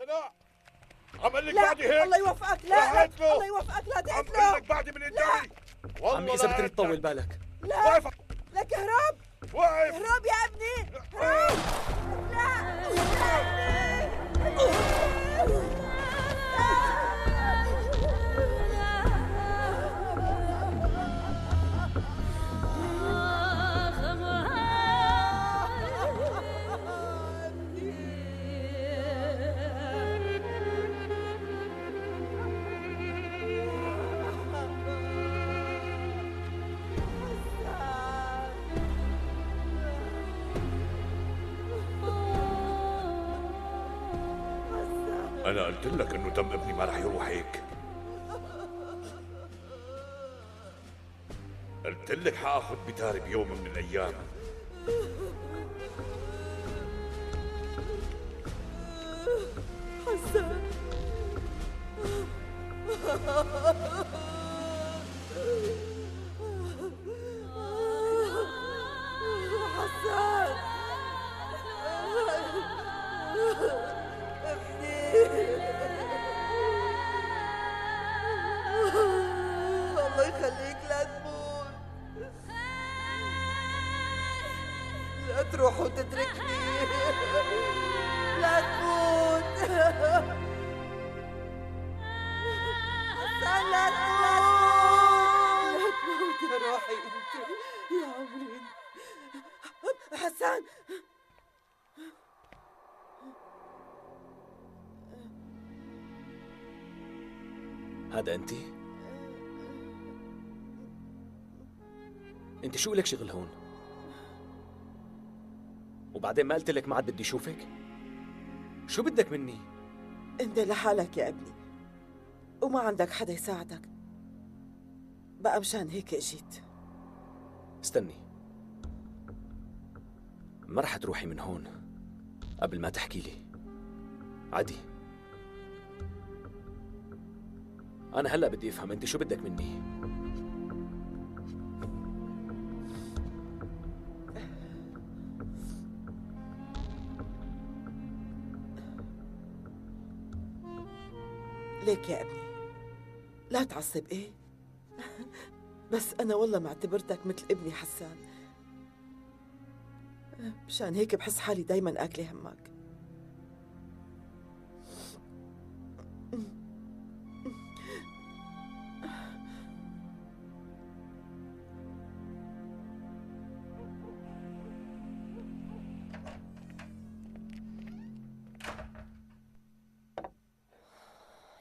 لا عمل لك لا بعدي هيك. الله يوفقك. لا الله يوفقك لا تقتله. عمل لك بعدي من قدامي. عمي إذا بتريد تطول بالك. لا واقف لك اهرب. واقف. اهرب يا ابني اهرب. لا يا ابني. أنا قلت لك إنه دم ابني ما رح يروح هيك. قلت لك حاخذ بتاري بيوم من الأيام. حسان حسان الله يخليك لا تموت. لا تروح وتتركني. لا تموت. حسان لا تموت. لا تموت يا روحي انت يا عمري. حسان هذا أنت؟ أنت شو لك شغل هون؟ وبعدين ما قلت لك ما عاد بدي أشوفك؟ شو بدك مني؟ انت لحالك يا ابني وما عندك حدا يساعدك، بقى مشان هيك اجيت. استني، ما رح تروحي من هون قبل ما تحكي لي. عادي، أنا هلأ بدي أفهم أنت شو بدك مني. ليك يا ابني لا تعصب ايه. بس أنا والله ما اعتبرتك مثل ابني حسان، مشان هيك بحس حالي دايما آكلة همك.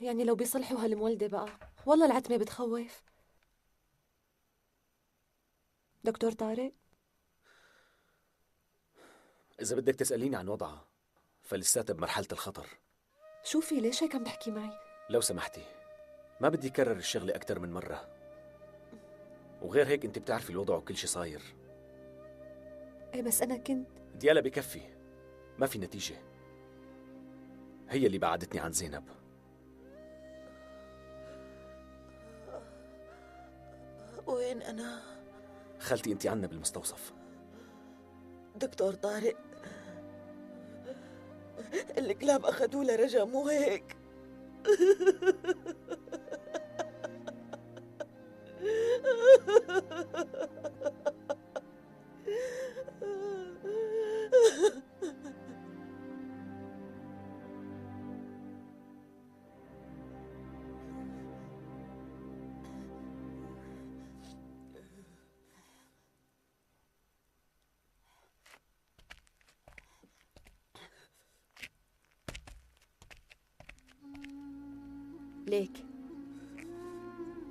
يعني لو بيصلحوا هالمولدة بقى، والله العتمة بتخوف. دكتور طارق، إذا بدك تسأليني عن وضعها فلساتها بمرحلة الخطر. شو في؟ ليش هيك عم تحكي معي؟ لو سمحتي ما بدي أكرر الشغلة أكتر من مرة، وغير هيك أنت بتعرفي الوضع وكل شي صاير. ايه بس أنا كنت ديالا بكفي، ما في نتيجة. هي اللي بعدتني عن زينب. وين أنا؟ خالتي أنت عنا بالمستوصف. دكتور طارق، الكلاب أخذوه لرجا مو هيك؟ ليك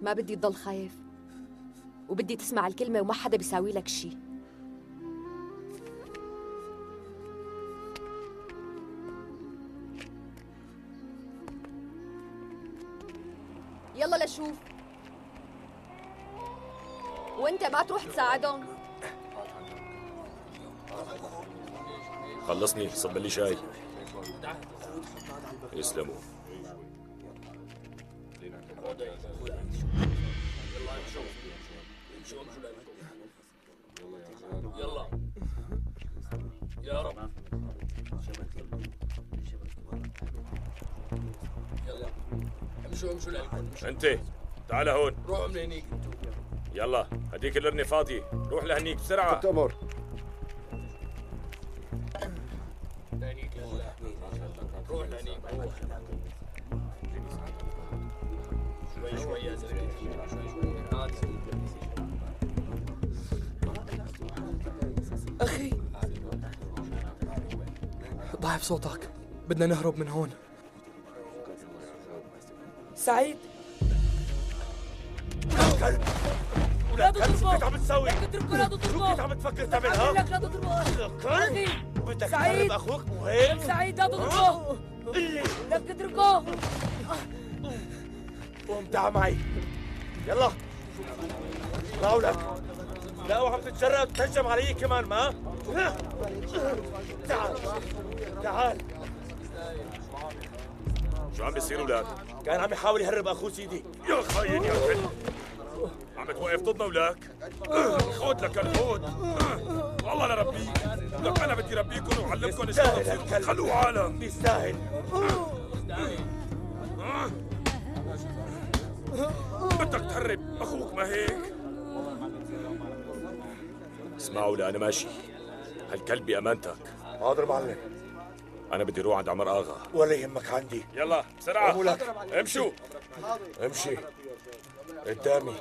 ما بدي تضل خايف، وبدي تسمع الكلمة وما حدا بيساوي لك شي. يلا لشوف، وانت ما تروح تساعدهم. خلصني، صب لي شاي. يسلموا. يلا يا رب امشوا لألكم. انت تعال هون. روحوا من هنيك انتوا. يلا هديك القرنة فاضية، روح لهنيك بسرعة. تأمر. لهنيك روح لهنيك. شوي شوي يا زلمة، شوي أخي ضعف صوتك، بدنا نهرب من هون. سعيد لا تضربه. شو عم تسوي؟ اتركه، لا شو تضربه. كنت عم تفكر تعمل ها؟ لك لا تضربه أخي. بدك سعيد. تهرب اخوك مو هيك؟ سعيد لا تضربه. لك اتركه. قوم تعال معي. يلا طلعوا لك. لا وعم تتجرأ تهجم علي كمان ما؟ تعال تعال. شو عم بيصير ولاد؟ كان عم يحاول يهرب اخوه سيدي. يا خاين يا كلب، عم توقف ضدنا ولاك؟ خود لك الخود. والله لربيك، لك انا بدي ربيكم وعلمكم يستاهل اشتغلوا هالكلب. خلوه عالم. يستاهل. بدك تهرب اخوك ما هيك؟ اسمعوا لي انا ماشي، هالكلب بامانتك. حاضر معلم. انا بدي اروح عند عمر اغا. ولا يهمك عندي. يلا بسرعة قوموا لك. امشوا. امشي قدامي.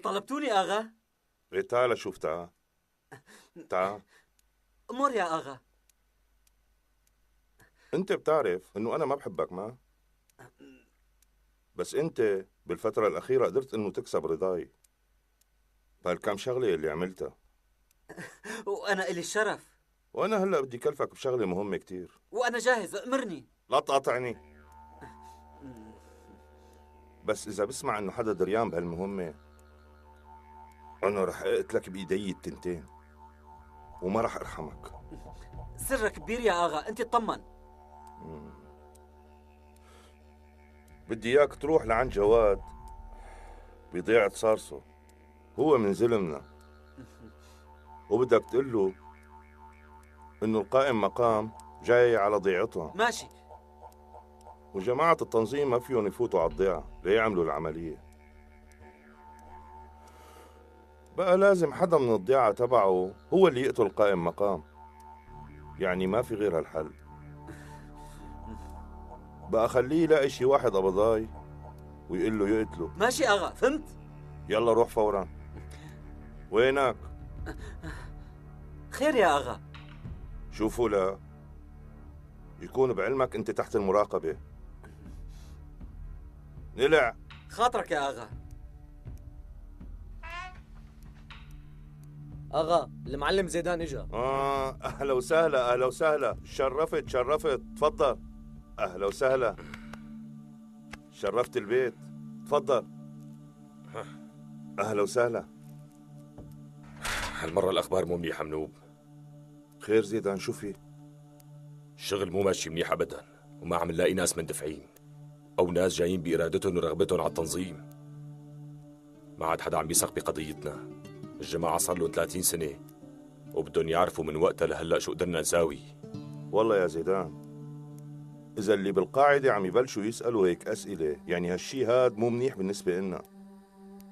طلبتوني آغا؟ إيه تعال شوف تعال. تعال. أمور يا آغا. انت بتعرف انه انا ما بحبك ما؟ بس انت بالفترة الأخيرة قدرت انه تكسب رضاي بهالكام شغلة اللي عملتها. وأنا إلي الشرف. وانا هلا بدي كلفك بشغلة مهمة كتير. وأنا جاهز، أمرني. لا تقاطعني. بس إذا بسمع انه حدا دريان بهالمهمة انا رح اقتلك بإيدي التنتين وما رح ارحمك. سرك كبير يا آغا، أنت اطمن. بدي اياك تروح لعند جواد بضيعة صارصو، هو من زلمنا، وبدك تقول له انه القائم مقام جاي على ضيعتهم. ماشي. وجماعة التنظيم ما فيهم يفوتوا على الضيعة ليعملوا العملية. بقى لازم حدا من الضيعة تبعه هو اللي يقتل القائم مقام، يعني ما في غير هالحل. بقى خليه يلاقي شي واحد قبضاي ويقول له يقتله. ماشي آغا، فهمت؟ يلا روح فورا. وينك؟ خير يا آغا. شوفوا لا يكون بعلمك انت تحت المراقبة. نلع. خاطرك يا آغا. آغا المعلم زيدان إجا. أهلا وسهلا أهلا وسهلا. شرفت تفضل. أهلا وسهلا. شرفت البيت، تفضل. أهلا وسهلا. هالمرة الأخبار مو منيحة منوب. خير زيدان شو في؟ الشغل مو ماشي منيح أبدا، وما عم نلاقي ناس مندفعين أو ناس جايين بإرادتهم ورغبتهم على التنظيم. ما عاد حدا عم بيثق بقضيتنا. الجماعة صار لهم 30 سنة وبدهم يعرفوا من وقتها لهلأ شو قدرنا نساوي. والله يا زيدان إذا اللي بالقاعدة عم يبلشوا يسألوا هيك أسئلة يعني هالشي هاد مو منيح بالنسبة لنا.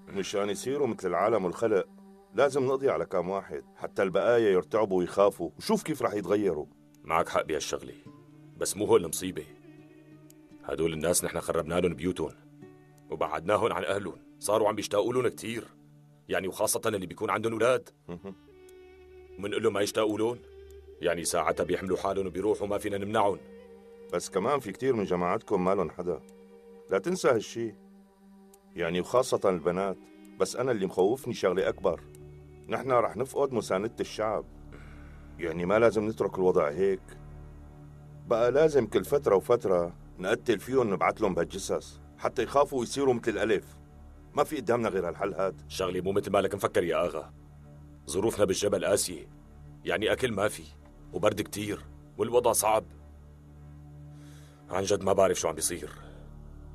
مشان يصيروا مثل العالم والخلق لازم نقضي على كام واحد حتى البقايا يرتعبوا ويخافوا، وشوف كيف رح يتغيروا. معك حق بهالشغلة، بس مو هو المصيبة. هدول الناس نحن خربنا لهم بيوتهم وبعدناهم عن أهلهم، صاروا عم بيشتاقوا لهم كتير، يعني وخاصة اللي بيكون عندهم أولاد. منقول لهم ما يشتاقوا لهم، يعني ساعتها بيحملوا حالهم وبيروحوا ما فينا نمنعهم. بس كمان في كتير من جماعتكم مالهم حدا، لا تنسى هالشي، يعني وخاصة البنات. بس أنا اللي مخوفني شغلة أكبر، نحن رح نفقد مساندة الشعب، يعني ما لازم نترك الوضع هيك. بقى لازم كل فترة وفترة نقتل فيهم نبعث لهم بهالجثث حتى يخافوا ويصيروا مثل الألف. ما في قدامنا غير هالحل هاد. شغلي مو مثل ما لك مفكر يا آغا. ظروفنا بالجبل قاسية، يعني أكل ما في وبرد كتير والوضع صعب. عن جد ما بعرف شو عم بيصير.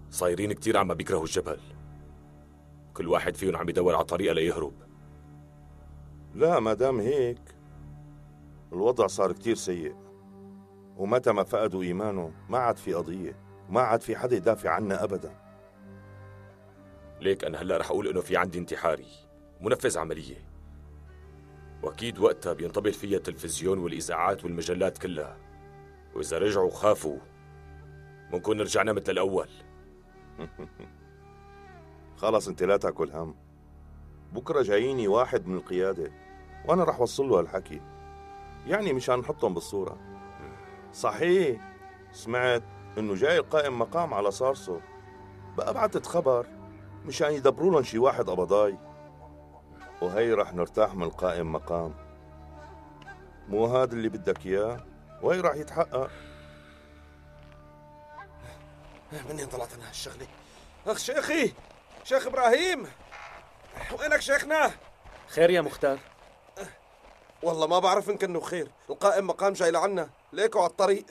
صايرين كتير عم بيكرهوا الجبل، كل واحد فيهم عم يدور على طريقة ليهرب. لا، ما دام هيك الوضع صار كتير سيء، ومتى ما فقدوا إيمانه ما عاد في قضية، ما عاد في حدا يدافع عنا أبدا. ليك أنا هلأ رح أقول إنه في عندي انتحاري منفذ عملية، وأكيد وقتها بينطبل فيها التلفزيون والإذاعات والمجلات كلها، وإذا رجعوا خافوا ممكن رجعنا مثل الأول. خلص انت لا تاكل هم، بكره جاييني واحد من القيادة وانا رح وصل له هالحكي، يعني مشان نحطهم بالصورة. صحيح سمعت انه جاي القائم مقام على صارصو، بقى بعتت خبر مشان يدبروا لهم شي واحد قبضاي، وهي رح نرتاح من القائم مقام. مو هذا اللي بدك اياه، وهي رح يتحقق. منين طلعت انا هالشغله؟ اخ شيخي، شيخ ابراهيم، وينك شيخنا؟ خير يا مختار؟ والله ما بعرف ان كانه خير، القائم مقام جاي لعنا، ليكو على الطريق.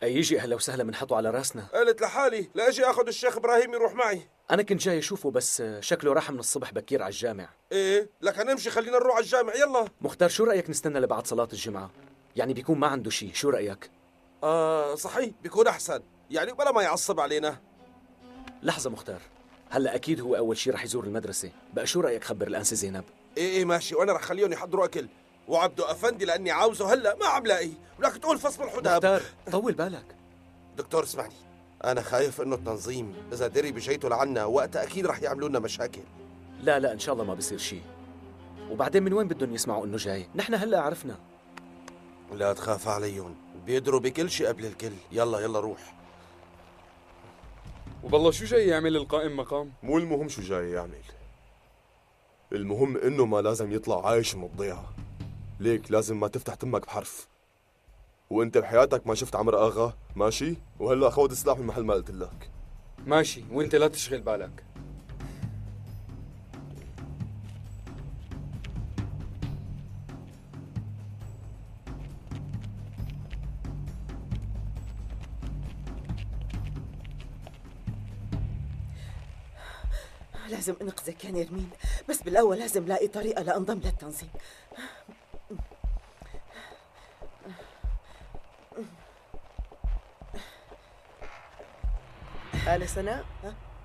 أي يجي أهلا وسهلا بنحطه على راسنا. قلت لحالي لاجي اخذ الشيخ ابراهيم يروح معي. أنا كنت جاي أشوفه بس شكله راح من الصبح بكير على الجامع. ايه لك هنمشي، خلينا نروح على الجامع يلا. مختار شو رأيك نستنى لبعد صلاة الجمعة؟ يعني بيكون ما عنده شيء، شو رأيك؟ صحيح بيكون احسن، يعني بلا ما يعصب علينا. لحظة مختار، هلا أكيد هو أول شيء رح يزور المدرسة، بقى شو رأيك خبر الأنسة زينب؟ ايه ماشي، وانا رح خليهم يحضروا اكل، وعبدو افندي لاني عاوزه هلا ما عم لاقيه، ولك تقول فصل الحداب. مختار طول بالك. دكتور اسمعني، انا خايف انه التنظيم اذا دري بجيته لعنا وقتها اكيد رح يعملوا لنا مشاكل. لا إن شاء الله ما بصير شيء. وبعدين من وين بدهم يسمعوا إنه جاي؟ نحن هلا عرفنا. لا تخاف عليهم، بيدروا بكل شيء قبل الكل. يلا روح. وبالله شو جاي يعمل القائم مقام؟ مو المهم شو جاي يعمل، المهم انه ما لازم يطلع عايش من الضيعة. ليك لازم ما تفتح تمك بحرف. وانت بحياتك ما شفت عمر اغا، ماشي؟ وهلا خود السلاح من محل ما قلت لك. ماشي، وانت لا تشغل بالك. لازم انقذك يا نرمين، بس بالأول لازم لاقي طريقة لأنضم للتنظيم. آلة سناء،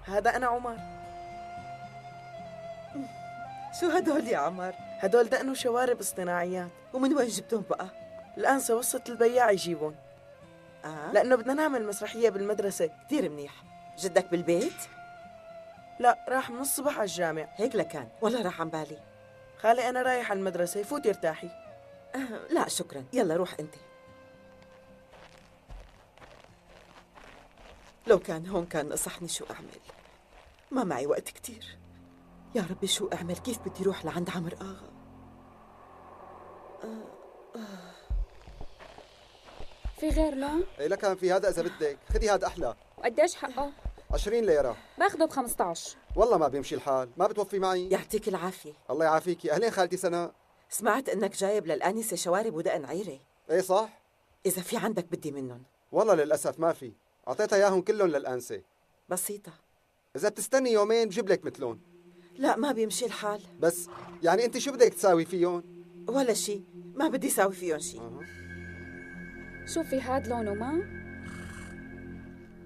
هذا أنا عمر. شو هدول يا عمر؟ هدول دقن وشوارب اصطناعيات. ومن وين جبتهم بقى؟ الأنسة وصت البياع يجيبون. لأنه بدنا نعمل مسرحية بالمدرسة. كثير منيح. جدك بالبيت؟ لا، راح من الصبح على الجامع. هيك لكان، ولا راح عن بالي. خالي أنا رايح على المدرسة، فوتي ارتاحي. لا شكرا، يلا روح أنت. لو كان هون كان نصحني شو أعمل. ما معي وقت كتير. يا ربي شو أعمل، كيف بدي روح لعند عمر آغا؟ في غير لون؟ اي لكان في هذا اذا بدك، خذي هذا احلى. وقديش حقه؟ 20 ليرة. باخده ب15. والله ما بيمشي الحال، ما بتوفي معي. يعطيك العافية. الله يعافيكي. اهلين خالتي سناء. سمعت انك جايب للآنسة شوارب ودقن عيرة. ايه صح؟ إذا في عندك بدي منهم. والله للأسف ما في، أعطيتها إياهم كلهم للآنسة. بسيطة. إذا بتستني يومين بجيب لك مثلهم. لا ما بيمشي الحال. بس يعني أنت شو بدك تساوي فيهم؟ ولا شيء، ما بدي ساوي فيهم شيء. شوفي هاد لونه ما.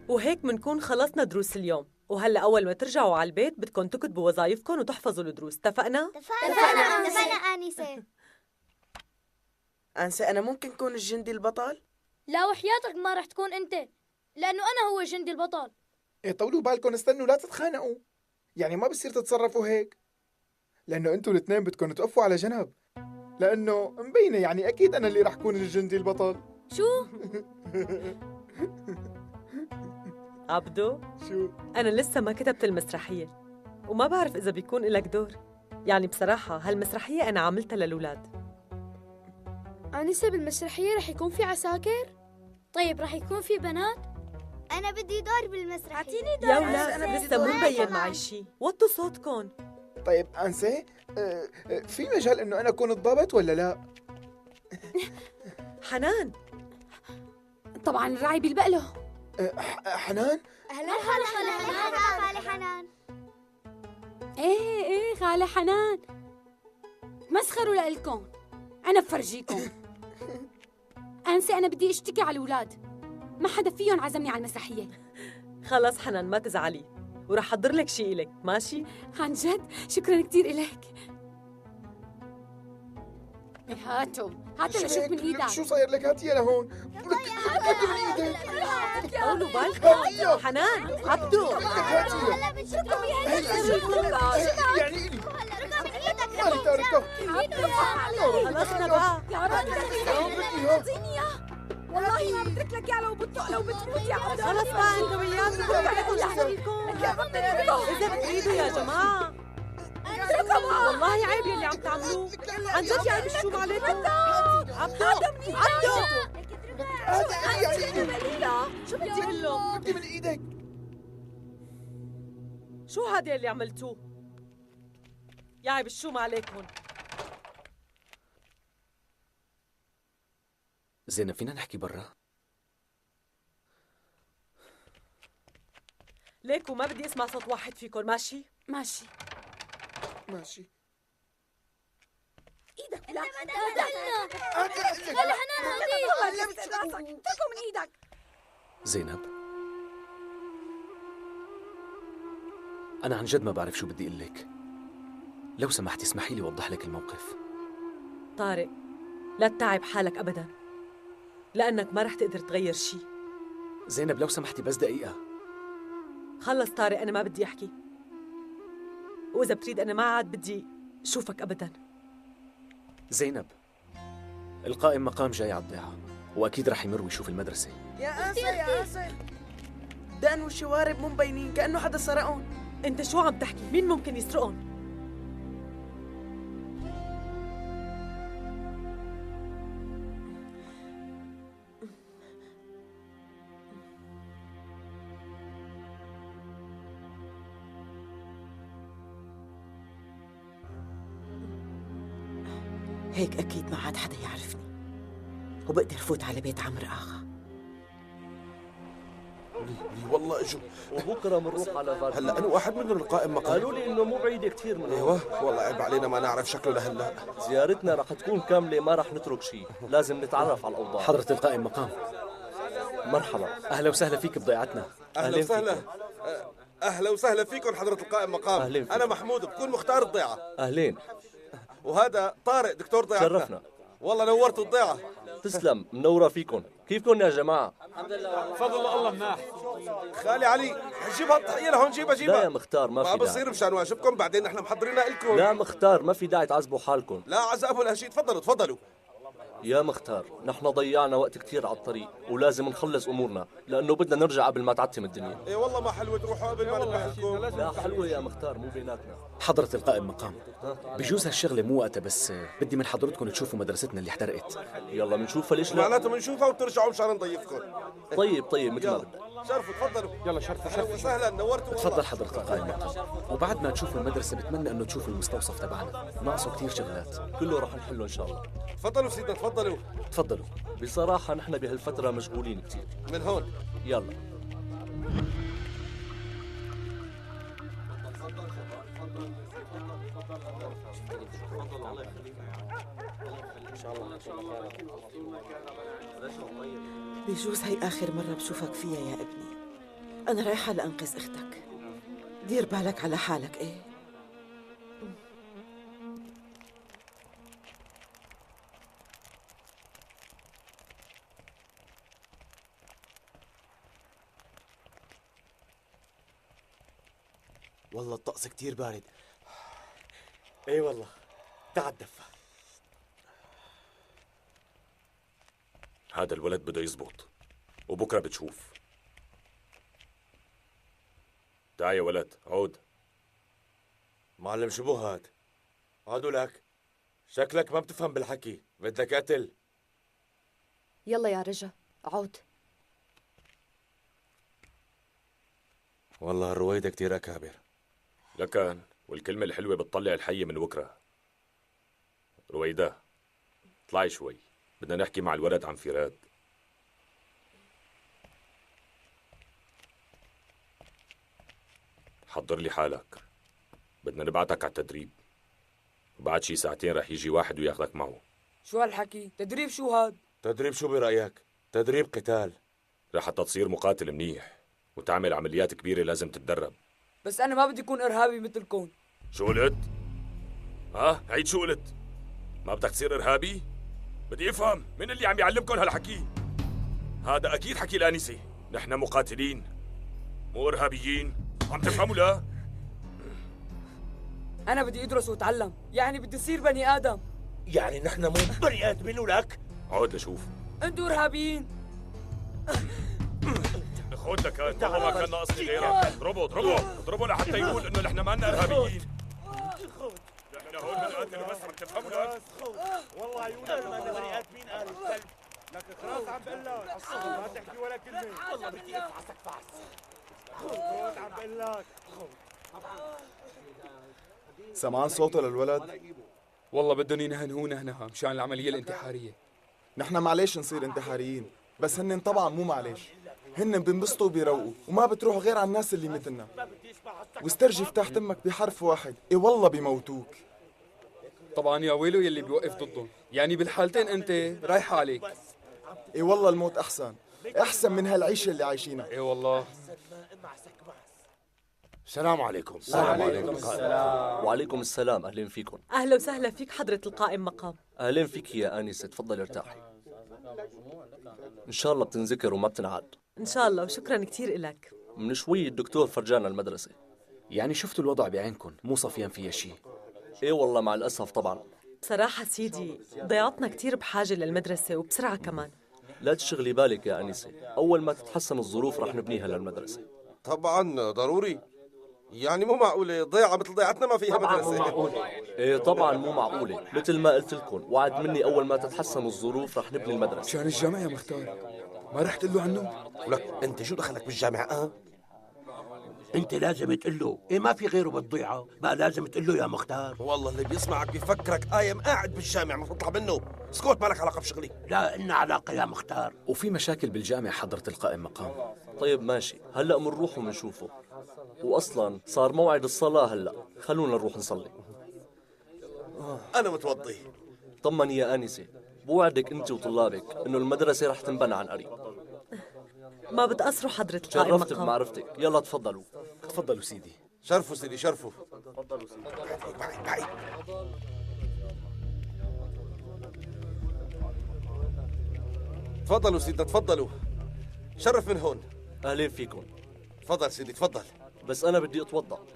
وهيك منكون خلصنا دروس اليوم، وهلا أول ما ترجعوا على البيت بدكم تكتبوا وظايفكم وتحفظوا الدروس، اتفقنا؟ اتفقنا آنسة. أنسة، أنا ممكن كون الجندي البطل؟ لا وحياتك ما رح تكون أنت، لأنه أنا هو الجندي البطل. إيه طولوا بالكم، استنوا لا تتخانقوا. يعني ما بصير تتصرفوا هيك، لأنه أنتوا الاثنين بدكم توقفوا على جنب، لأنه مبينة يعني أكيد أنا اللي رح كون الجندي البطل. شو؟ عبدو، شو؟ أنا لسه ما كتبت المسرحية وما بعرف إذا بيكون إلك دور. يعني بصراحة هالمسرحية أنا عملتها للأولاد. آنسة بالمسرحية رح يكون في عساكر؟ طيب رح يكون في بنات؟ أنا بدي دور بالمسرحية. أعطيني دور. يا أولاد أنا لسه مو مبين معي شيء، وطوا صوتكم. طيب أنسة، في مجال إنه أنا أكون الضابط ولا لا؟ حنان. طبعا الراعي بيلبق له. حنان؟ أهلا خالة حنان. ايه خالة حنان. تمسخروا لإلكم. أنا بفرجيكم. أنسي أنا بدي أشتكي على الأولاد. ما حدا فيهم عزمني على المسرحية. خلص حنان ما تزعلي، ورح أحضر لك شيء إلك، ماشي؟ عن جد شكرا كثير إلك. هاتوا لشوف من إيدك. شو صاير لك؟ هاتيها لهون. هاتي من ايدك. طولوا بالكم. حنان عبدو. هلا بنشوفكم يا يعني إلي. مالي تاركه. خلصنا بقى. يا رب اعطيني اياه. والله ما بترك لك اياه لو بتموت يا عبد. خلص بقى انتم وياكم. إذا بتريدوا يا جماعة. والله عيب يلي عم تعملوه. عن جد يعني شو عليكم؟ عبدو شو بدي اقول له؟ بدي من ايدك. شو هذا اللي عملتوه؟ يا عيب الشوم عليكم. زينب فينا نحكي برا؟ ليكو ما بدي اسمع صوت واحد فيكم، ماشي؟ ماشي. ايدك لا خلي حنان اتركوا من ايدك. زينب، أنا عن جد ما بعرف شو بدي أقول لك. لو سمحتي اسمحي لي أوضح لك الموقف. طارق، لا تتعب حالك أبداً، لأنك ما رح تقدر تغير شيء. زينب لو سمحتي بس دقيقة. خلص طارق، أنا ما بدي أحكي، وإذا بتريد أنا ما عاد بدي أشوفك أبداً. زينب، القائم مقام جاي على الضيعة، وأكيد رح يمر ويشوف المدرسة. يا آسف دقن والشوارب مو مبينين، كأنه حدا سرقهم. أنت شو عم تحكي؟ مين ممكن يسرقهم؟ هيك أكيد ما عاد حدا يعرفني، وبقدر فوت على بيت عمرو آغا. والله اجوا، وبكره بنروح على فاتن. هلا انا واحد منهم القائم مقام. قالوا لي انه مو بعيده كثير من ايوه والله عيب علينا ما نعرف شكله لهلا. زيارتنا رح تكون كامله، ما رح نترك شيء، لازم نتعرف على الاوضاع. حضرة القائم مقام، مرحبا. أهلا وسهلا فيك بضيعتنا. اهلا وسهلا. اهلا وسهلا فيكم حضرة القائم مقام. أهلين. انا محمود بكون مختار الضيعة. اهلين. وهذا طارق دكتور ضيعتنا. شرفنا. والله نورتوا الضيعة. تسلم، منورة فيكم. كيفكم يا جماعة؟ الحمد لله بفضل الله مناح. خالي علي جيبها التحية لهون، جيبها لا يا مختار ما في داعي. بصير مشان واجبكم، بعدين نحن محضرينها لكم. لا مختار ما في داعي تعذبوا حالكم. لا عذاب ولا شيء، تفضلوا تفضلوا. يا مختار، نحن ضيعنا وقت كثير على الطريق ولازم نخلص امورنا، لانه بدنا نرجع قبل ما تعتم الدنيا. اي والله ما حلوة تروحوا قبل ما نذبح لكم. لا حلوة يا مختار، مو بيناتنا. حضرة القائم مقام، بجوز هالشغلة مو وقتها، بس بدي من حضرتكم تشوفوا مدرستنا اللي احترقت. يلا بنشوفها، ليش لا؟ معناته بنشوفها وترجعوا مشان نضيفكم. طيب مثل ما بدك. شرفوا تفضلوا. يلا شرفوا اهلا وسهلا، نورتوا. تفضل حضرة القائم مقام، وبعد ما تشوفوا المدرسة بتمنى انه تشوفوا المستوصف تبعنا، ناقصه كثير شغلات. كله رح نحله ان شاء الله. تفضلوا سيدنا تفضلوا. تفضلوا. بصراحة نحن بهالفترة مشغولين كثير. من هون. يلا. بجوز هي آخر مرة بشوفك فيها يا ابني. أنا رايحة لأنقذ أختك، دير بالك على حالك. إيه والله الطقس كتير بارد. اي والله تعال دفى. هذا الولد بده يزبط، وبكره بتشوف. تعال يا ولد، عود. معلم شو بو هاد؟ عادوا لك، شكلك ما بتفهم بالحكي، بدك قتل. يلا يا رجا عود. والله الرويدة كتير أكابر. لكن والكلمة الحلوة بتطلع الحية من وكرة. رويدة اطلعي شوي، بدنا نحكي مع الولد عن فيراد. حضر لي حالك، بدنا نبعتك على التدريب. وبعد شي ساعتين رح يجي واحد وياخذك معه. شو هالحكي؟ تدريب شو هاد؟ تدريب شو برأيك؟ تدريب قتال. لحتى تصير مقاتل منيح وتعمل عمليات كبيرة لازم تتدرب. بس أنا ما بدي أكون إرهابي مثلكم. شو قلت؟ ها؟ عيد شو قلت؟ ما بدك تصير إرهابي؟ بدي أفهم مين اللي عم يعلمكم هالحكي؟ هذا أكيد حكي الآنسة. نحن مقاتلين مو إرهابيين. عم تفهموا لا؟ أنا بدي أدرس وأتعلم، يعني بدي أصير بني آدم. يعني نحن مو بني آدمين ولك؟ عود لشوف. أنتوا إرهابيين. خد لك هاد، والله ما كان ناقصني غيرك. اضربه لحتى يقول إنه نحن ما لنا إرهابيين. نحن هون بنقاتل بس، عم تفهموا لا؟ والله عيونك ما بني آدمين قال الكلب. لك خلاص عم بقول لك ما تحكي ولا كلمة. والله بدي افعصك فعص. خذ عم بقول لك. سمعان صوته للولد؟ والله بدهم ينهنهونا هنا مشان العملية الانتحارية. نحن معليش نصير انتحاريين، بس هن طبعا مو معليش. هن بينبسطوا وبيروقوا وما بتروح غير على الناس اللي مثلنا. واسترجف تحت امك بحرف واحد، اي والله بيموتوك. طبعا يا ويلو يلي بيوقف ضدهم، يعني بالحالتين انت رايحة عليك. اي والله الموت احسن من هالعيشه اللي عايشينها. اي والله. السلام عليكم. وعليكم السلام. وعليكم السلام، اهلين فيكم. اهلا وسهلا فيك حضرة القائم مقام. اهلين فيك يا انسه، تفضلي ارتاحي. ان شاء الله بتنذكر وما بتنعاد. ان شاء الله، وشكرا كثير لك. من شوي الدكتور فرجانا المدرسة. يعني شفتوا الوضع بعينكم، مو صفيان فيها شيء. ايه والله مع الاسف طبعا. بصراحة سيدي ضياطنا كثير بحاجة للمدرسة وبسرعة كمان. لا تشغلي بالك يا انسه، اول ما تتحسن الظروف رح نبنيها للمدرسة. طبعا ضروري. يعني مو معقولة ضيعة مثل ضيعتنا ما فيها مدرسة. ايه طبعا مو معقولة، مثل ما قلت لكم وعد مني اول ما تتحسن الظروف رح نبني المدرسة. مشان الجامعة يا مختار، ما رح تقول له عنه؟ ولك انت شو دخلك بالجامعة؟ انت لازم تقول له، ايه ما في غيره بالضيعة، بقى لازم تقول له يا مختار. والله اللي بيسمعك بيفكرك قايم قاعد بالجامع ما تطلع منه. اسكت، مالك علاقة بشغلي. لا إلنا علاقة يا مختار. وفي مشاكل بالجامعة حضرة القائم مقام. طيب ماشي، هلا منروح ومنشوفه. واصلا صار موعد الصلاة هلا، خلونا نروح نصلي. انا متوضي. طمني يا انسه، بوعدك انت وطلابك انه المدرسة رح تنبنى عن قريب. ما بتقصروا حضرة القائم مقام. شرفت بمعرفتك، يلا تفضلوا. تفضلوا سيدي. شرفوا سيدي شرفوا. تفضلوا سيدي. بعيد. تفضلوا سيدنا تفضلوا. شرف من هون. اهلين فيكم. تفضل سيدي تفضل. بس انا بدي اتوضا.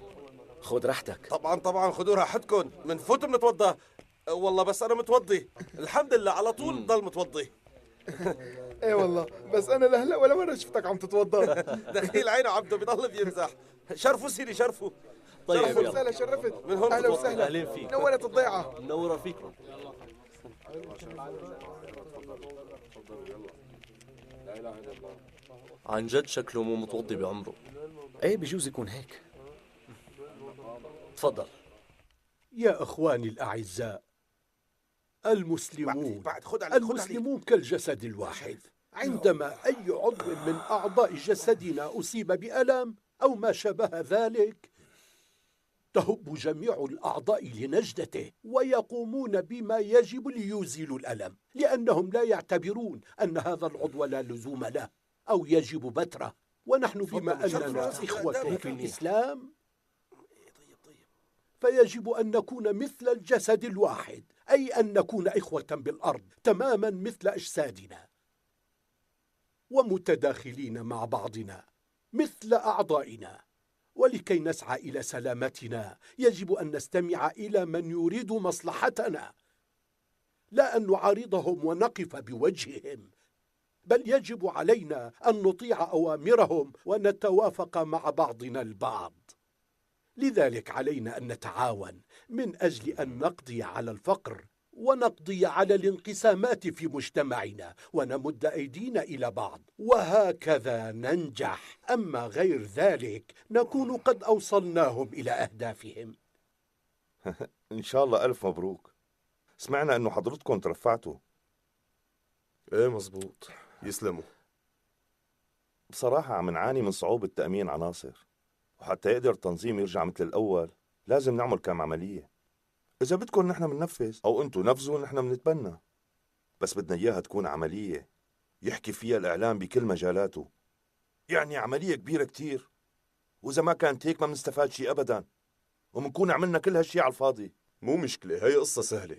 خذ راحتك. طبعا خذوا راحتكم، منفوت بنتوضا. والله بس انا متوضي الحمد لله، على طول ضل متوضي. ايه والله، بس انا لهلا ولا مرة شفتك عم تتوضا. دخيل عينه عبده بيضل بيمزح. شرفوا سيدي شرفوا. طيب اهلا وسهلا، شرفت. من هون اهلا وسهلا. اهلين فيك. نورت الضيعة. منورة فيكم. عن جد شكله مو متوضي بعمره. ايه بجوز يكون هيك. تفضل. يا اخواني الاعزاء، المسلمون خد المسلمون كالجسد الواحد. عندما اي عضو من اعضاء جسدنا اصيب بالام او ما شابه ذلك، تهب جميع الأعضاء لنجدته ويقومون بما يجب ليزيلوا الألم، لأنهم لا يعتبرون أن هذا العضو لا لزوم له أو يجب بتره. ونحن بما أننا إخوة في الإسلام فيجب أن نكون مثل الجسد الواحد، أي أن نكون إخوة بالأرض تماما مثل أجسادنا، ومتداخلين مع بعضنا مثل أعضائنا. ولكي نسعى إلى سلامتنا يجب أن نستمع إلى من يريد مصلحتنا، لا أن نعارضهم ونقف بوجههم، بل يجب علينا أن نطيع أوامرهم ونتوافق مع بعضنا البعض. لذلك علينا أن نتعاون من أجل أن نقضي على الفقر ونقضي على الانقسامات في مجتمعنا ونمد أيدينا إلى بعض، وهكذا ننجح. أما غير ذلك نكون قد أوصلناهم إلى أهدافهم. إن شاء الله ألف مبروك. سمعنا أنه حضرتكم ترفعتوا. إيه مزبوط، يسلموا. بصراحة عم نعاني من صعوبة تأمين عناصر، وحتى يقدر التنظيم يرجع مثل الأول لازم نعمل كم عملية. إذا بدكم نحن مننفذ أو أنتوا نفذوا نحن منتبنى، بس بدنا إياها تكون عملية يحكي فيها الإعلام بكل مجالاته. يعني عملية كبيرة كتير، وإذا ما كانت هيك ما بنستفاد شيء أبدا، ومنكون عملنا كل هالشيء على الفاضي. مو مشكلة، هي قصة سهلة.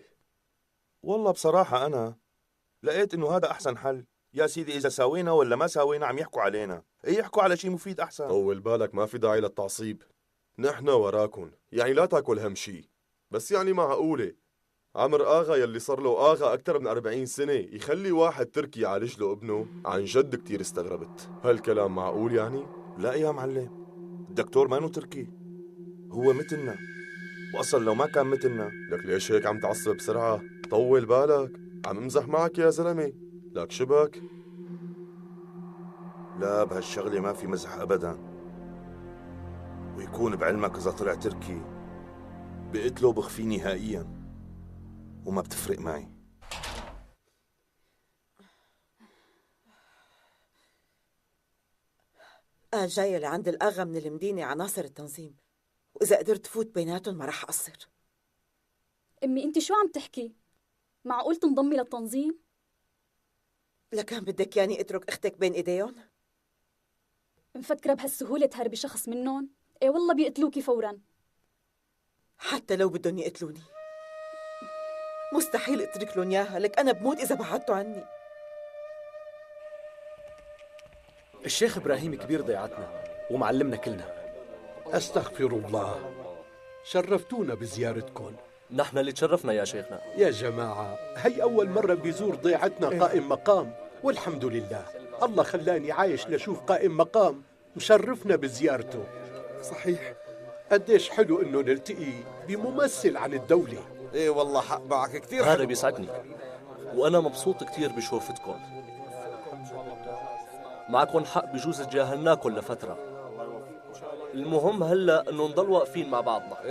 والله بصراحة أنا لقيت إنه هذا أحسن حل. يا سيدي إذا ساوينا ولا ما ساوينا عم يحكوا علينا، يحكوا على شيء مفيد أحسن. طول بالك، ما في داعي للتعصيب، نحن وراكن، يعني لا تاكل هم شيء. بس يعني معقولة عمر آغا يلي صار له آغا أكثر من 40 سنة يخلي واحد تركي يعالج له ابنه؟ عن جد كتير استغربت. هالكلام معقول يعني؟ لا يا معلم، الدكتور مانو تركي، هو مثلنا، وأصلا لو ما كان مثلنا. لك ليش هيك عم تعصب بسرعة؟ طول بالك، عم امزح معك يا زلمة، لك شبك؟ لا بهالشغلة ما في مزح أبدا، ويكون بعلمك إذا طلع تركي بقتله بخفي نهائيا وما بتفرق معي. جاية لعند الأغا من المدينة عناصر التنظيم، وإذا قدرت فوت بيناتهم ما رح أقصر. أمي أنت شو عم تحكي؟ معقول تنضمي للتنظيم؟ لكان بدك ياني أترك أختك بين إيديهم؟ مفكرة بهالسهولة تهربي شخص منهم؟ إيه والله بيقتلوكي فوراً. حتى لو بدهم يقتلوني مستحيل اترك لهم اياها، لك انا بموت اذا بعدتوا عني. الشيخ إبراهيم كبير ضيعتنا ومعلمنا كلنا. أستغفر الله، شرفتونا بزيارتكم. نحن اللي تشرفنا يا شيخنا. يا جماعة، هي أول مرة بيزور ضيعتنا قائم مقام، والحمد لله الله خلاني عايش لشوف قائم مقام مشرفنا بزيارته. صحيح، قديش حلو إنه نلتقي بممثل عن الدولة. ايه والله حق معك كثير. هذا بيسعدني، وأنا مبسوط كثير بشوفتكم. معكم حق، بجوز تجاهلناكم لفترة. المهم هلا انه نضل واقفين مع بعضنا.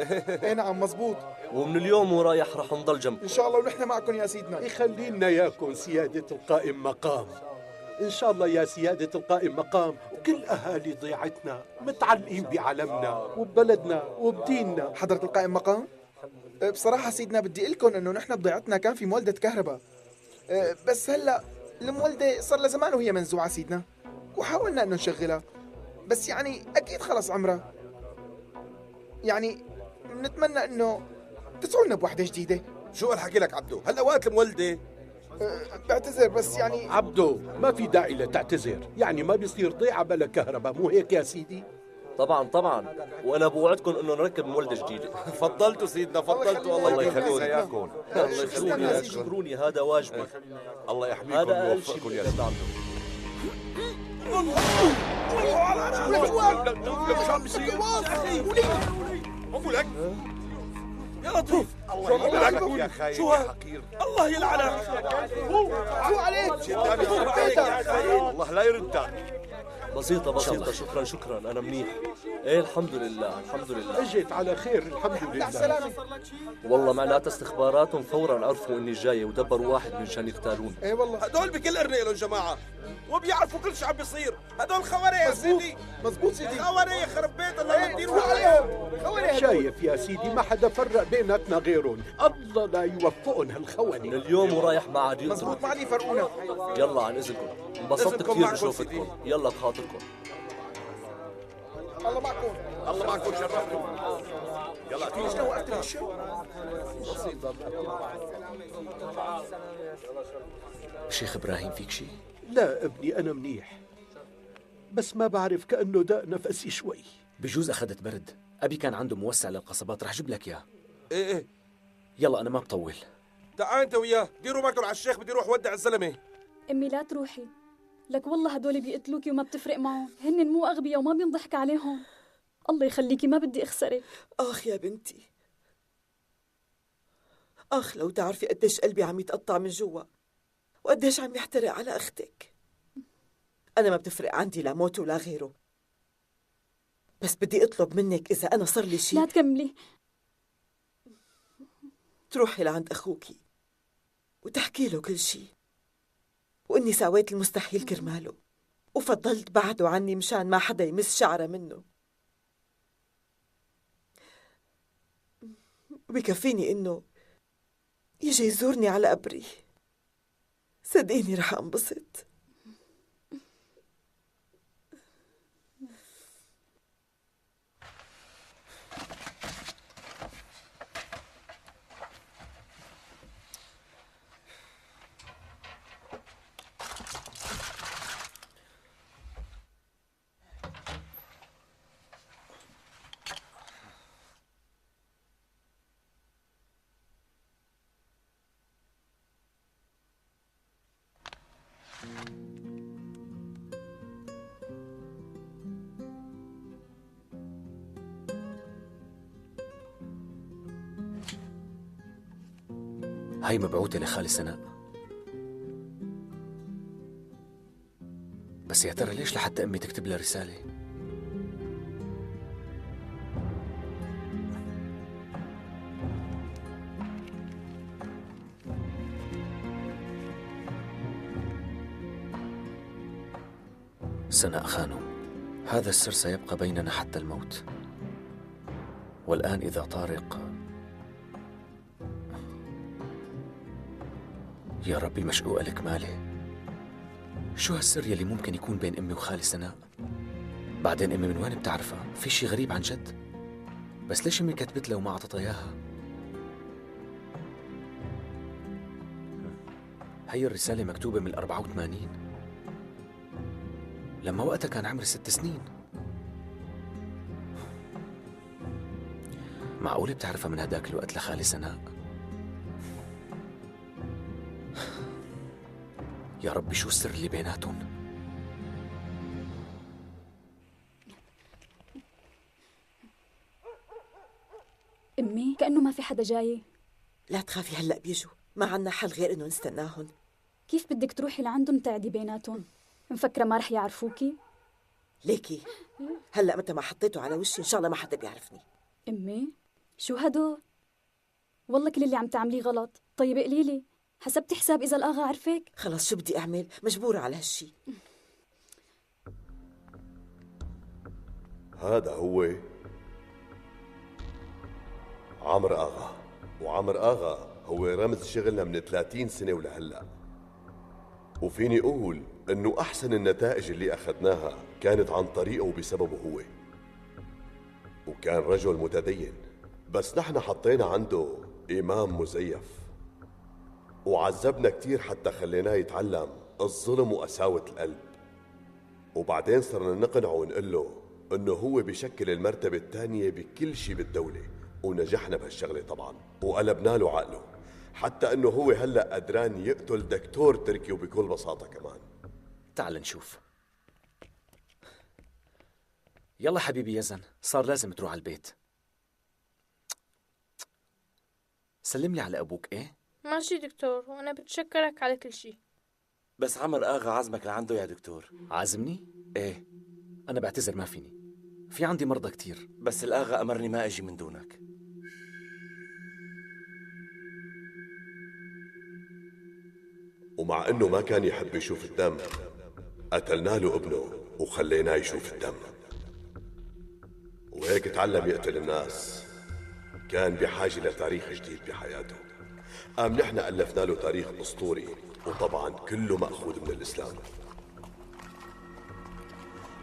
ايه نعم مزبوط، ومن اليوم ورايح رح نضل جنبكم ان شاء الله، ونحن معكم يا سيدنا. يخلينا ياكم سيادة القائم مقام. إن شاء الله يا سيادة القائم مقام، وكل أهالي ضيعتنا متعلقين بعلمنا وببلدنا وبديننا. حضرة القائم مقام، بصراحة سيدنا بدي أقول لكم إنه نحن بضيعتنا كان في مولدة كهرباء، بس هلا المولدة صار لها زمان وهي منزوعة سيدنا، وحاولنا إنه نشغلها، بس يعني أكيد خلص عمرها. يعني نتمنى إنه تسعولنا بوحدة جديدة. شو الحكي لك عبدو؟ هلا وقت المولدة. بعتذر بس يعني عبدو، ما في داعي لتعتذر، يعني ما بيصير ضيعة بلا كهرباء، مو هيك يا سيدي؟ طبعا طبعا، وانا بوعدكم انه نركب مولدة جديدة. فضلتوا سيدنا، فضلتوا. الله يخليكم اياكم. الله يخلوني، يشكروني، هذا واجبي. الله يحميكم هذا ويوفقكم يا سيدي. شو عم بيصير؟ لك يا لطيف، الله يلعنك يا خايف يا حقير، الله يلعنك. شو عليك؟ الله لا يردك. بسيطة، شكرا، أنا منيح. إيه الحمد لله، الحمد لله. أجيت على خير، الحمد لله. والله معناتها استخباراتهم فورا عرفوا إني جاي ودبروا واحد منشان يغتالون. إيه والله، هدول بكل قرنة لهم جماعة، وبيعرفوا كل شيء عم بيصير. هدول خواري يا سيدي. مزبوط سيدي، خواري يخرب بيت الله يديروا عليهم. خواري شايف يا سيدي، ما حدا فرق بيناتنا غيرهم، الله لا يوفقهم هالخونة. من اليوم ورايح ما عاد يقدروا. مزبوط، ما عاد يفرقونا. يلا عن إذنكم، انبسطت كثير بشوفتكم. يلا بخاطركم. الله معكم، الله معكم، شرفتوا. يلا ليش وقفت الشو؟ شيخ إبراهيم فيك شيء؟ لا ابني، أنا منيح، بس ما بعرف، كأنه داء نفسي شوي. بجوز أخذت برد. أبي كان عنده موسع للقصبات، رح جيب لك إياه. ايه يلا أنا ما بطول. تعال انت وياه، ديروا بالكم على الشيخ، بدي اروح ودع الزلمه. امي لا تروحي، لك والله هدول بيقتلوكي وما بتفرق معهم، هن مو اغبياء وما بينضحك عليهم. الله يخليكي، ما بدي اخسرك. اخ يا بنتي، اخ لو تعرفي قديش قلبي عم يتقطع من جوا، وقديش عم يحترق على اختك. انا ما بتفرق عندي لا موت ولا غيره، بس بدي اطلب منك اذا انا صار لي شيء لا تكملي، تروحي لعند اخوكي وتحكي له كل شيء، واني سويت المستحيل كرماله، وفضلت بعده عني مشان ما حدا يمس شعره منه. وبكفيني إنه يجي يزورني على قبري. صدقيني رح أنبسط. هاي مبعوثة لخالي سناء. بس يا ترى ليش لحتى أمي تكتب لها رسالة؟ سناء خانم، هذا السر سيبقى بيننا حتى الموت. والآن إذا طارق، يا ربي مشقوقة لك مالي، شو هالسر يلي ممكن يكون بين أمي وخالي سناء؟ بعدين أمي من وين بتعرفها؟ في شي غريب عن جد؟ بس ليش أمي كتبت له وما أعطتها إياها؟ هي الرسالة مكتوبة من 84 لما وقتها كان عمري 6 سنين. معقولة بتعرفها من هداك الوقت لخالي سناء؟ يا ربي شو السر اللي بيناتهم؟ أمي كأنه ما في حدا جاي. لا تخافي، هلأ بيجوا، ما عنا حل غير إنه نستناهم. كيف بدك تروحي لعندهم تعدي بيناتهم؟ مفكرة ما رح يعرفوكي؟ ليكي هلأ متى ما حطيته على وشي إن شاء الله ما حدا بيعرفني. أمي شو هدول؟ والله كل اللي عم تعمليه غلط. طيب قليلي، حسبتي حساب إذا الآغا عرفك؟ خلص شو بدي أعمل؟ مجبورة على هالشي. هذا هو عمرو آغا، وعمرو آغا هو رمز شغلنا من 30 سنة ولهلأ. وفيني أقول إنه أحسن النتائج اللي أخذناها كانت عن طريقه وبسببه هو. وكان رجل متدين، بس نحن حطينا عنده إمام مزيف وعذبنا كتير حتى خليناه يتعلم الظلم وقساوة القلب. وبعدين صرنا نقنعه ونقول له إنه هو بشكل المرتبة الثانية بكل شيء بالدولة، ونجحنا بهالشغلة طبعا، وقلبنا له عقله حتى إنه هو هلأ قدران يقتل دكتور تركي وبكل بساطة كمان. تعال نشوف. يلا حبيبي يزن، صار لازم تروح على البيت. سلم لي على أبوك. إيه؟ ماشي دكتور، وأنا بتشكرك على كل شيء. بس عمر آغا عزمك لعنده يا دكتور. عازمني؟ إيه، أنا بعتذر ما فيني، في عندي مرضى كتير. بس الآغا أمرني ما أجي من دونك. ومع إنه ما كان يحب يشوف الدم، قتلنا له ابنه وخليناه يشوف الدم، وهيك تعلم يقتل الناس. كان بحاجة لتاريخ جديد بحياته، قام نحن ألفنا له تاريخ أسطوري، وطبعا كله مأخوذ من الإسلام،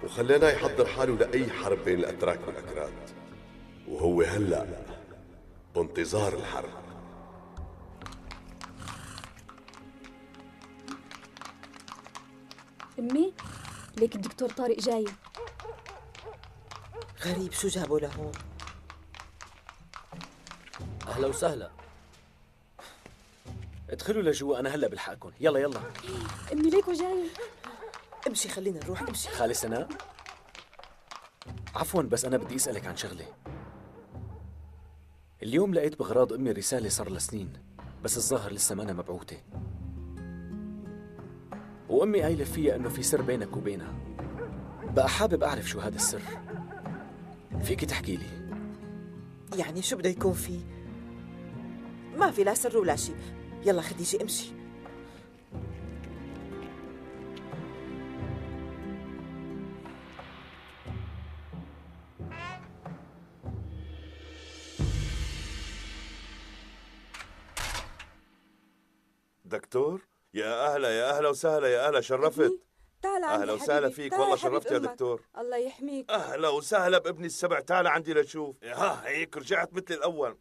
وخليناه يحضر حاله لأي حرب بين الأتراك والأكراد، وهو هلأ بانتظار الحرب. أمي ليك الدكتور طارق جاي. غريب، شو جابه لهون؟ أهلا وسهلا. ادخلوا لجوا، أنا هلأ بلحقكم. يلا يلا. أمي ليكو جاي. امشي خلينا نروح، امشي. خالي سناء، عفوا بس أنا بدي أسألك عن شغلة. اليوم لقيت بغراض أمي رسالة صار لها سنين، بس الظاهر لسه ما أنا مبعوثة، وأمي قايلة فيها إنه في سر بينك وبينها. بقى حابب أعرف شو هذا السر، فيكي تحكي لي؟ يعني شو بده يكون فيه؟ ما في لا سر ولا شيء. يلا خديجة امشي. دكتور؟ يا أهلا يا أهلا وسهلا يا أهلا، شرفت. تعال عندي أهلا وسهلا حبيبي. فيك، تعال والله حبيب شرفت يا أمك. دكتور. الله يحميك. أهلا وسهلا بابني السبع، تعال عندي لتشوف. ها هيك رجعت مثل الأول.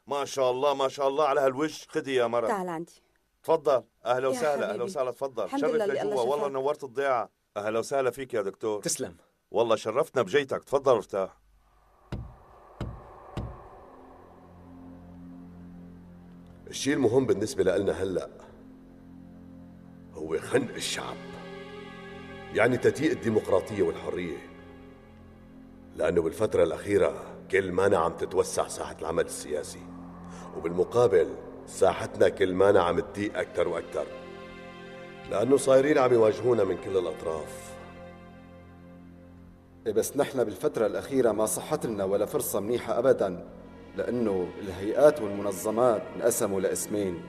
ما شاء الله ما شاء الله على هالوجه. خدي يا مرة. تعال عندي. تفضل. أهلا يا وسهلا حبيبي. أهلا وسهلا، تفضل. الحمد شرف لله اللي لجوا، الله والله شفاك. نورت الضيعة. أهلا وسهلا فيك يا دكتور. تسلم. والله شرفتنا بجيتك، تفضل ارتاح. الشيء المهم بالنسبة لنا هلأ هو خنق الشعب، يعني تضييق الديمقراطية والحرية، لأنه بالفترة الأخيرة كل مانا عم تتوسع ساحة العمل السياسي، وبالمقابل ساحتنا كل مانا عم تضيق أكثر وأكثر، لأنه صايرين عم يواجهونا من كل الأطراف. بس نحن بالفترة الأخيرة ما صحت لنا ولا فرصة منيحة أبداً، لأنه الهيئات والمنظمات انقسموا لاسمين،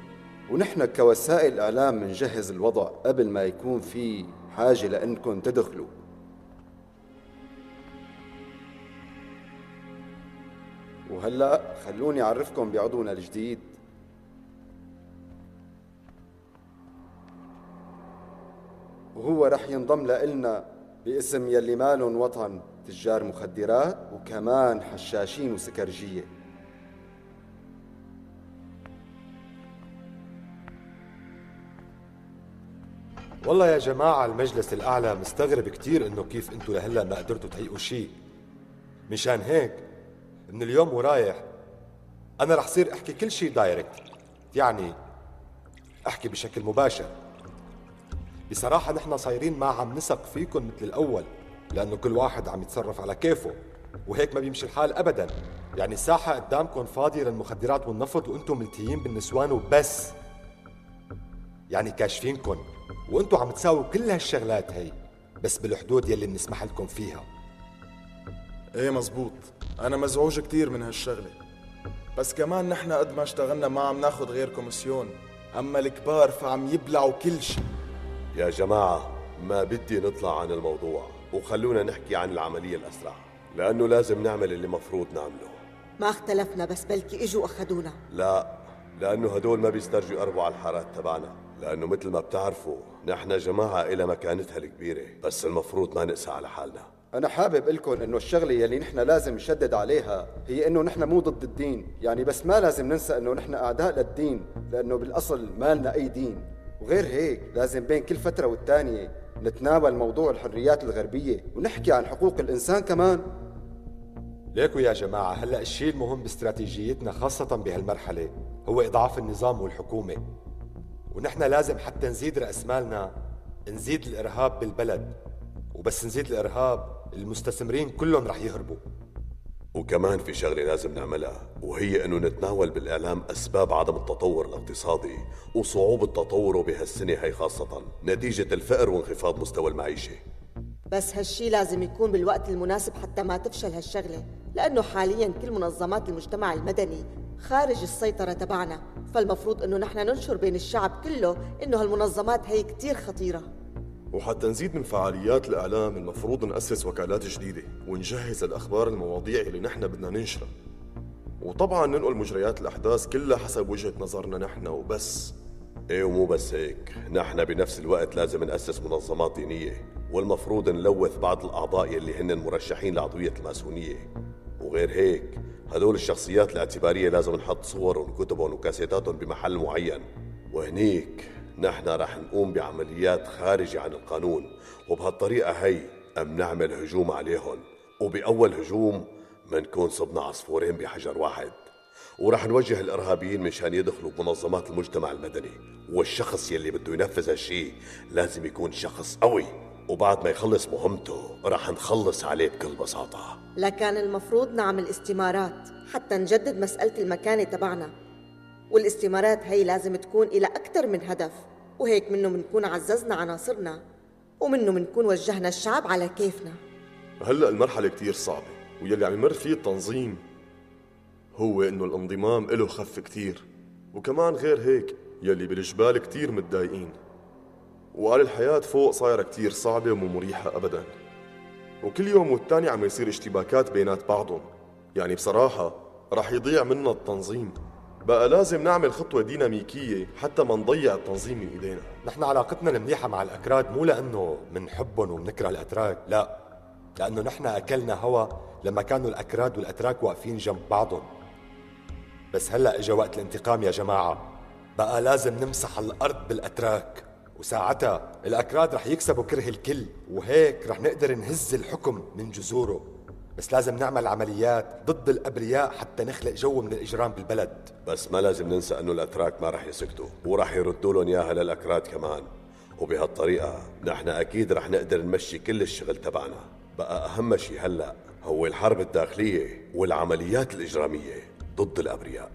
ونحن كوسائل إعلام منجهز الوضع قبل ما يكون في حاجة لأنكم تدخلوا. وهلأ خلوني أعرفكم بعضونا الجديد. وهو رح ينضم لإلنا باسم يلي مالن وطن، تجار مخدرات وكمان حشاشين وسكرجية. والله يا جماعة المجلس الأعلى مستغرب كتير إنه كيف أنتوا لهلا ما قدرتوا تهيئوا شيء. مشان هيك من اليوم ورايح أنا رح صير أحكي كل شيء دايركت، يعني أحكي بشكل مباشر. بصراحة نحن صايرين ما عم نثق فيكم مثل الأول، لأنه كل واحد عم يتصرف على كيفه، وهيك ما بيمشي الحال أبدا. يعني الساحة قدامكم فاضية للمخدرات والنفط وأنتم ملتهيين بالنسوان وبس، يعني كاشفينكم وانتو عم تساووا كل هالشغلات هي بس بالحدود يلي بنسمح لكم فيها. ايه مزبوط، انا مزعوج كتير من هالشغلة، بس كمان نحن قد ما اشتغلنا ما عم ناخد غير كوميسيون، اما الكبار فعم يبلعوا كل شيء. يا جماعة ما بدي نطلع عن الموضوع، وخلونا نحكي عن العملية الأسرع، لأنه لازم نعمل اللي مفروض نعمله. ما اختلفنا، بس بلكي اجوا أخدونا. لا، لأنه هدول ما بيسترجوا يقربوا على الحارات تبعنا، لأنه مثل ما بتعرفوا نحن جماعة إلى مكانتها الكبيرة، بس المفروض ما نقسى على حالنا. أنا حابب لكم إنه الشغلة يلي نحن لازم نشدد عليها هي إنه نحن مو ضد الدين، يعني بس ما لازم ننسى إنه نحن أعداء للدين، لأنه بالأصل ما لنا أي دين. وغير هيك لازم بين كل فترة والتانية نتناول موضوع الحريات الغربية ونحكي عن حقوق الإنسان كمان. ليكو يا جماعة هلأ الشيء المهم باستراتيجيتنا خاصة بهالمرحلة هو إضعاف النظام والحكومة، ونحن لازم حتى نزيد رأس مالنا نزيد الإرهاب بالبلد، وبس نزيد الإرهاب المستثمرين كلهم رح يهربوا. وكمان في شغلة لازم نعملها، وهي أنه نتناول بالإعلام أسباب عدم التطور الاقتصادي وصعوبة تطوره بهالسنة هي، خاصة نتيجة الفقر وانخفاض مستوى المعيشة. بس هالشي لازم يكون بالوقت المناسب حتى ما تفشل هالشغلة، لأنه حالياً كل منظمات المجتمع المدني خارج السيطرة تبعنا، فالمفروض أنه نحن ننشر بين الشعب كله أنه هالمنظمات هي كتير خطيرة. وحتى نزيد من فعاليات الإعلام المفروض نأسس وكالات جديدة ونجهز الأخبار المواضيع اللي نحن بدنا ننشرها، وطبعا ننقل مجريات الأحداث كلها حسب وجهة نظرنا نحن وبس. ايه ومو بس هيك، نحن بنفس الوقت لازم نأسس منظمات دينية، والمفروض نلوث بعض الأعضاء يلي هن مرشحين لعضوية الماسونية. وغير هيك هدول الشخصيات الاعتبارية لازم نحط صورهم وكتبهم وكاسيتاتهم بمحل معين، وهنيك نحن رح نقوم بعمليات خارجة عن القانون، وبهالطريقة هي نعمل هجوم عليهم، وبأول هجوم منكون صبنا عصفورين بحجر واحد، ورح نوجه الإرهابيين مشان يدخلوا بمنظمات المجتمع المدني، والشخص يلي بده ينفذ هالشي لازم يكون شخص قوي، وبعد ما يخلص مهمته رح نخلص عليه بكل بساطة. لكان المفروض نعمل استمارات حتى نجدد مسألة المكانة تبعنا، والاستمارات هي لازم تكون إلى أكثر من هدف، وهيك منه منكون عززنا عناصرنا ومنه منكون وجهنا الشعب على كيفنا. هلأ المرحلة كتير صعبة، واللي عم يمر فيه التنظيم هو إنه الانضمام إله خف كتير، وكمان غير هيك يلي بالجبال كتير متضايقين، وقال الحياة فوق صايرة كتير صعبة ومو مريحة أبداً، وكل يوم والتاني عم يصير اشتباكات بينات بعضهم. يعني بصراحة رح يضيع منا التنظيم، بقى لازم نعمل خطوة ديناميكية حتى ما نضيع التنظيم من ايدينا. نحن علاقتنا المنيحة مع الأكراد مو لأنه منحبهم ومنكره الأتراك، لا، لأنه نحن أكلنا هوا لما كانوا الأكراد والأتراك واقفين جنب بعضهم. بس هلأ إجا وقت الانتقام يا جماعة، بقى لازم نمسح الأرض بالأتراك، وساعتها الأكراد رح يكسبوا كره الكل، وهيك رح نقدر نهز الحكم من جذوره. بس لازم نعمل عمليات ضد الأبرياء حتى نخلق جو من الإجرام بالبلد. بس ما لازم ننسى أنه الأتراك ما رح يسكتوا، ورح يردوا لهم إياها للأكراد كمان، وبهالطريقة نحن أكيد رح نقدر نمشي كل الشغل تبعنا. بقى أهم شيء هلأ هو الحرب الداخلية والعمليات الإجرامية ضد الأبرياء.